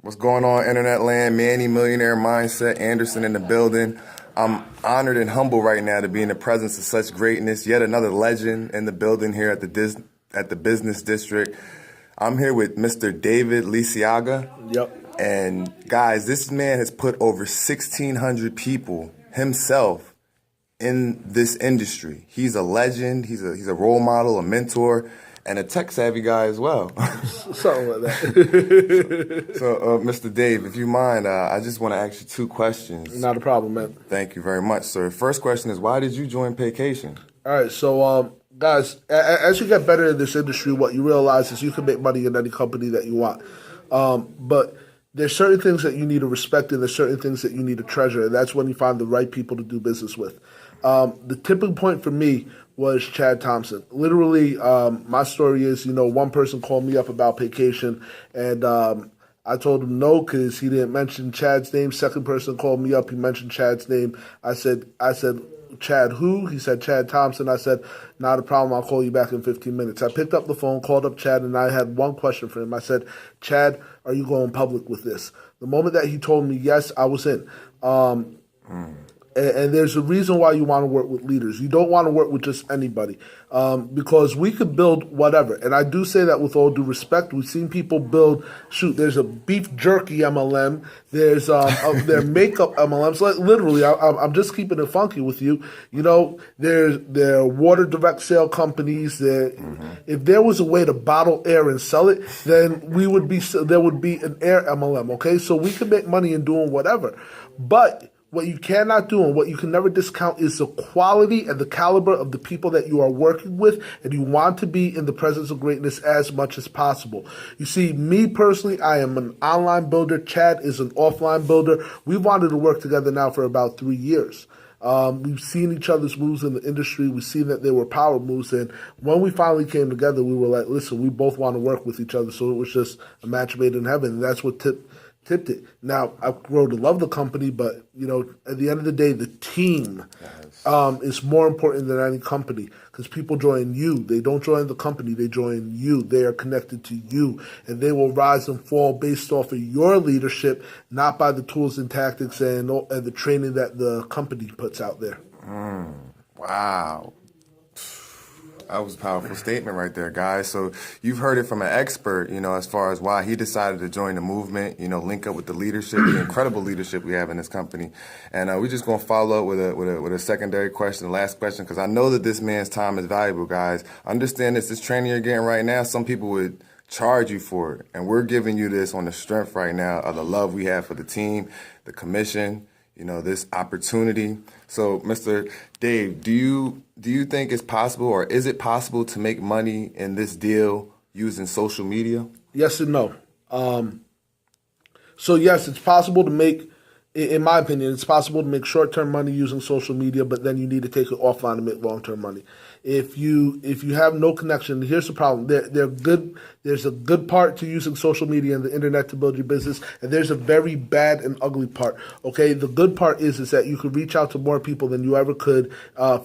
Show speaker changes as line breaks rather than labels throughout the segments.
What's going on, Internet Land? Manny, Millionaire Mindset, Anderson in the building. I'm honored and humble right now to be in the presence of such greatness. Yet another legend in the building here at the Business District. I'm here with Mr. David Liciaga.
Yep.
And guys, this man has put over 1,600 people himself in this industry. He's a legend. He's a role model, a mentor, and a tech savvy guy as well.
Something like that.
So, Mr. Dave, if you mind, I just want to ask you two questions.
Not a problem, man.
Thank you very much, sir. First question is, why did you join Paycation?
All right, so guys, as you get better in this industry, what you realize is you can make money in any company that you want. But there's certain things that you need to respect and there's certain things that you need to treasure, and that's when you find the right people to do business with. The tipping point for me was Chad Thompson. Literally, my story is, one person called me up about Paycation, and I told him no because he didn't mention Chad's name. Second person called me up, he mentioned Chad's name. I said, Chad who? He said, Chad Thompson. I said, not a problem, I'll call you back in 15 minutes. I picked up the phone, called up Chad, and I had one question for him. I said, Chad, are you going public with this? The moment that he told me yes, I was in. And there's a reason why you want to work with leaders. You don't want to work with just anybody because we could build whatever. And I do say that with all due respect. We've seen people build, there's a beef jerky MLM. There's their makeup MLMs. Like, literally, I'm just keeping it funky with you. There are water direct sale companies. If there was a way to bottle air and sell it, then there would be an air MLM, okay? So we can make money in doing whatever. But what you cannot do and what you can never discount is the quality and the caliber of the people that you are working with, and you want to be in the presence of greatness as much as possible. You see, me personally, I am an online builder. Chad is an offline builder. We've wanted to work together now for about 3 years. We've seen each other's moves in the industry. We've seen that they were power moves. And when we finally came together, we were like, listen, we both want to work with each other. So it was just a match made in heaven. And that's what tipped it. Now, I've grown to love the company, but, at the end of the day, the team is more important than any company because people join you. They don't join the company. They join you. They are connected to you, and they will rise and fall based off of your leadership, not by the tools and tactics and the training that the company puts out there.
Wow. That was a powerful statement right there, guys. So you've heard it from an expert, as far as why he decided to join the movement, link up with the leadership, the incredible leadership we have in this company. And we're just going to follow up with a secondary question, the last question, because I know that this man's time is valuable, guys. Understand this training you're getting right now, some people would charge you for it. And we're giving you this on the strength right now of the love we have for the team, the commission, this opportunity. So, Mr. Dave, do you think it's possible, or is it possible to make money in this deal using social media?
Yes and no. So yes, it's possible to make, in my opinion, it's possible to make short-term money using social media, but then you need to take it offline to make long-term money. If you have no connection, here's the problem. There's a good part to using social media and the internet to build your business, and there's a very bad and ugly part. Okay, the good part is that you could reach out to more people than you ever could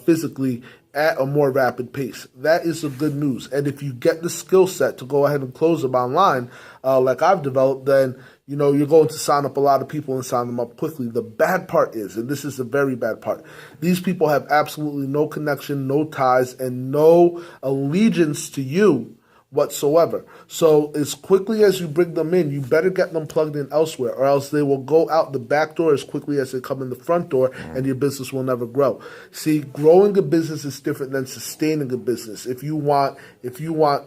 physically at a more rapid pace. That is the good news. And if you get the skill set to go ahead and close them online, like I've developed, then you're going to sign up a lot of people and sign them up quickly. The bad part is, and this is the very bad part, these people have absolutely no connection, no ties, and no allegiance to you whatsoever. So as quickly as you bring them in, you better get them plugged in elsewhere, or else they will go out the back door as quickly as they come in the front door, and your business will never grow. See, growing a business is different than sustaining a business. If you want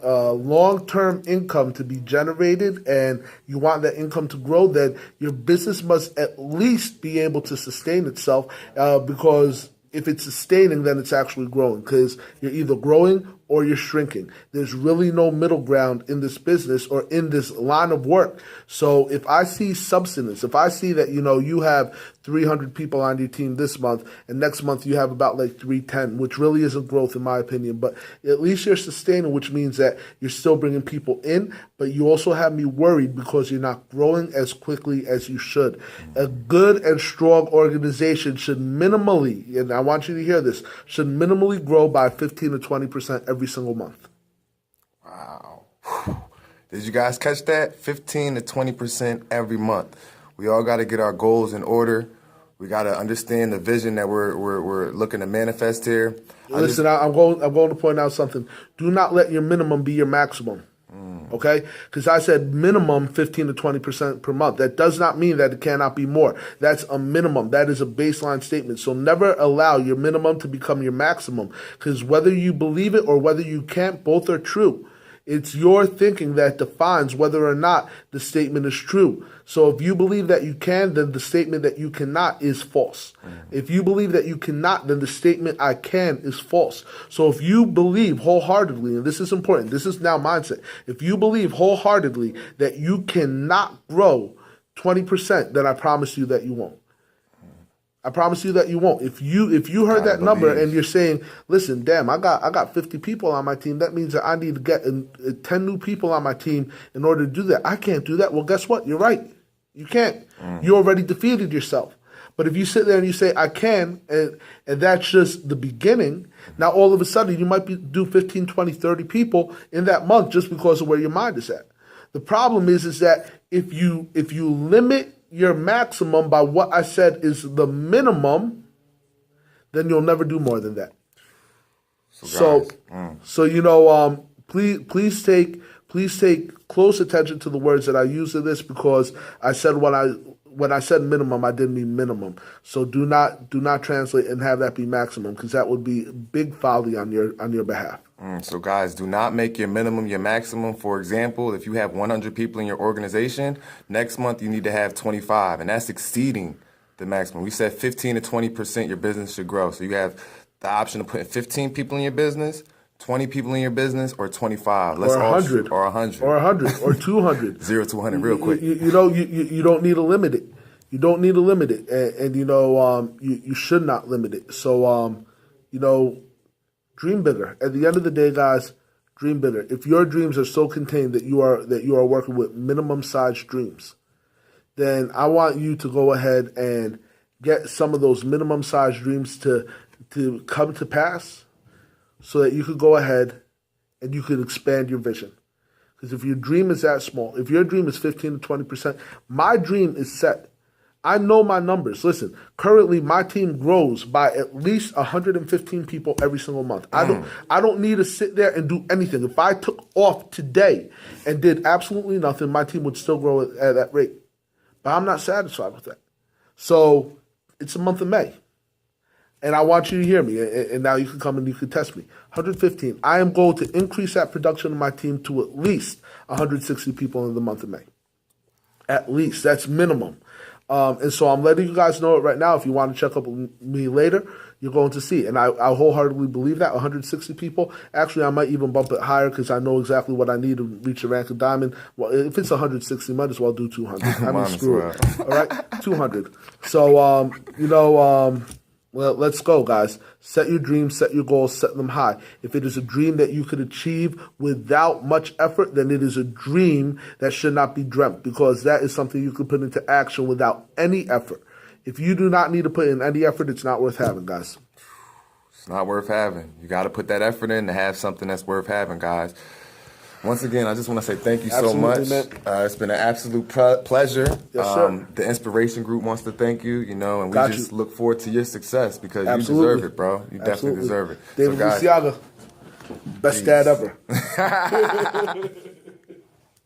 long-term income to be generated and you want that income to grow, then your business must at least be able to sustain itself, because if it's sustaining, then it's actually growing, because you're either growing or you're shrinking. There's really no middle ground in this business or in this line of work. So if I see substance, if I see that, you have 300 people on your team this month, and next month you have about like 310, which really isn't growth in my opinion, but at least you're sustaining, which means that you're still bringing people in, but you also have me worried because you're not growing as quickly as you should. A good and strong organization should minimally, and I want you to hear this, should minimally grow by 15 to 20% every single month.
Wow. Did you guys catch that? 15 to 20% every month. We all got to get our goals in order. We got to understand the vision that we're looking to manifest here.
Listen, I'm going to point out something. Do not let your minimum be your maximum. Okay? Because I said minimum 15 to 20% per month. That does not mean that it cannot be more. That's a minimum. That is a baseline statement. So never allow your minimum to become your maximum. Because whether you believe it or whether you can't, both are true. It's your thinking that defines whether or not the statement is true. So if you believe that you can, then the statement that you cannot is false. If you believe that you cannot, then the statement I can is false. So if you believe wholeheartedly, and this is important, this is now mindset. If you believe wholeheartedly that you cannot grow 20%, then I promise you that you won't. I promise you that you won't. If you heard that number and you're saying, listen, damn, I got 50 people on my team, that means that I need to get 10 new people on my team in order to do that. I can't do that. Well, guess what? You're right. You can't. You already defeated yourself. But if you sit there and you say, I can, and that's just the beginning, now all of a sudden you might do 15, 20, 30 people in that month just because of where your mind is at. The problem is that if you limit your maximum by what I said is the minimum, then you'll never do more than that. So please take close attention to the words that I use in this, because I said when I said minimum, I didn't mean minimum. So do not translate and have that be maximum, because that would be big folly on your behalf.
So guys, do not make your minimum your maximum. For example, if you have 100 people in your organization, next month you need to have 25, and that's exceeding the maximum. We said 15 to 20% your business should grow. So you have the option of putting 15 people in your business, 20 people in your business, or 25.
Or 100.
Or 100.
Or 100. Or 200.
0 to 100 real quick.
You don't need to limit it. You don't need to limit it. And you should not limit it. So, dream bigger. At the end of the day, guys, dream bigger. If your dreams are so contained that you are working with minimum size dreams, then I want you to go ahead and get some of those minimum size dreams to come to pass, so that you could go ahead and you could expand your vision. Because if your dream is that small, if your dream is 15 to 20%, my dream is set. I know my numbers. Listen, currently my team grows by at least 115 people every single month. I don't need to sit there and do anything. If I took off today and did absolutely nothing, my team would still grow at that rate. But I'm not satisfied with that. So it's the month of May. And I want you to hear me, and now you can come and you can test me. 115. I am going to increase that production of my team to at least 160 people in the month of May. At least. That's minimum. And so I'm letting you guys know it right now. If you want to check up with me later, you're going to see. And I wholeheartedly believe that, 160 people. Actually, I might even bump it higher, because I know exactly what I need to reach the rank of diamond. Well, if it's 160, might as well do 200. I mean, screw it. All right? 200. So, well, let's go, guys. Set your dreams, set your goals, set them high. If it is a dream that you could achieve without much effort, then it is a dream that should not be dreamt, because that is something you could put into action without any effort. If you do not need to put in any effort, it's not worth having, guys.
It's not worth having. You got to put that effort in to have something that's worth having, guys. Once again, I just want to say thank you so much. It's been an absolute pleasure.
Yes, sir.
The Inspiration Group wants to thank you, and we just look forward to your success, because you deserve it, bro. You definitely deserve it.
David Liciaga, best dad ever.